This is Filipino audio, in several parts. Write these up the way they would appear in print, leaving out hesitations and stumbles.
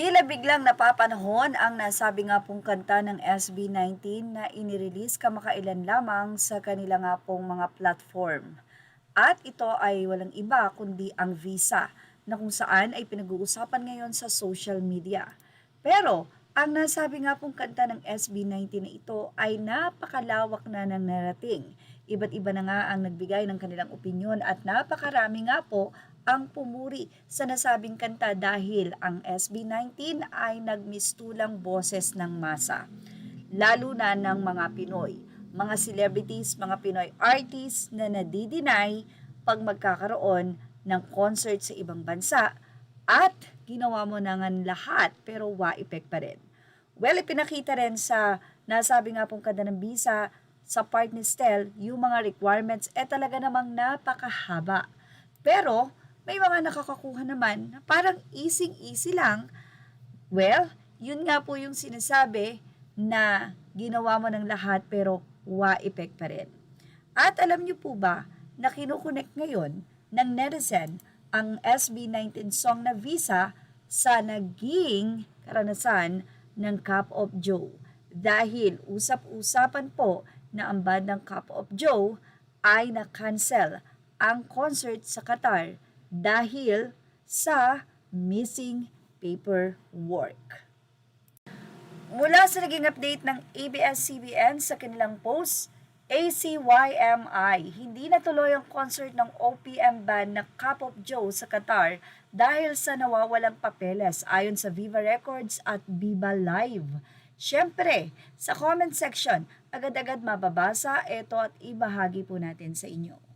Tila biglang napapanahon ang nasabi nga pong kanta ng SB19 na inirelease kamakailan lamang sa kanila nga pong mga platform. At ito ay walang iba kundi ang Visa na kung saan ay pinag-uusapan ngayon sa social media. Pero ang nasabi nga pong kanta ng SB19 na ito ay napakalawak na ng narating. Iba't iba na nga ang nagbigay ng kanilang opinyon at napakarami nga po ang pumuri sa nasabing kanta dahil ang SB19 ay nagmistulang boses ng masa. Lalo na ng mga Pinoy, mga celebrities, mga Pinoy artists na nadidinay pag magkakaroon ng concert sa ibang bansa at ginawa mo na nga lahat pero wa-effect pa rin. Well, ipinakita rin sa nasabi nga pong kanta ng Visa sa part ni Stel, yung mga requirements talaga namang napakahaba. Pero may mga nakakakuha naman na parang easy-easy lang. Well, yun nga po yung sinasabi na ginawa mo ng lahat pero wa-effect pa rin. At alam niyo po ba na kinukonect ngayon ng netizen ang SB19 song na Visa sa naging karanasan ng Cup of Joe. Dahil usap-usapan po na ang bandang Cup of Joe ay na-cancel ang concert sa Qatar dahil sa missing paperwork. Mula sa naging update ng ABS-CBN sa kanilang post, ACYMI, hindi natuloy ang concert ng OPM band na Cup of Joe sa Qatar dahil sa nawawalang papeles ayon sa Viva Records at Viva Live. Siyempre, sa comment section, agad-agad mababasa ito at ibahagi po natin sa inyo.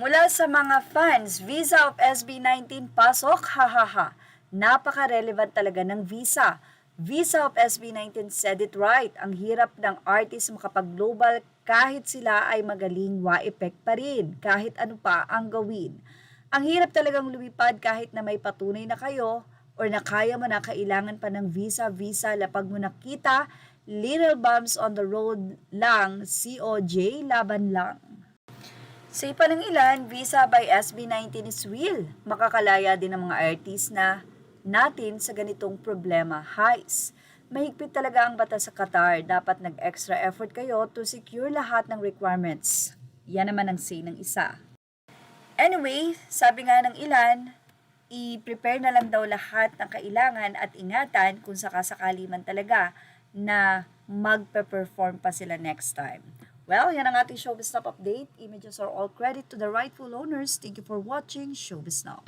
Mula sa mga fans, Visa of SB19 pasok, hahaha. Napaka-relevant talaga ng Visa. Visa of SB19 said it right. Ang hirap ng artist makapag-global kahit sila ay magaling, wa-effect pa rin. Kahit ano pa ang gawin. Ang hirap talagang lumipad kahit na may patunay na kayo or na kaya mo na kailangan pa ng visa, lapag mo nakita, little bumps on the road lang, COJ, laban lang. Sa ipa ng ilan, Visa by SB19 is real. Makakalaya din ng mga artist na natin sa ganitong problema. Highs. Mahigpit talaga ang batas sa Qatar. Dapat nag-extra effort kayo to secure lahat ng requirements. Yan naman ang say ng isa. Anyway, sabi nga ng ilan, i-prepare na lang daw lahat ng kailangan at ingatan kung sakasakali man talaga na magpe-perform pa sila next time. Well, yan ang ating Showbiz Now update. Images are all credit to the rightful owners. Thank you for watching Showbiz Now.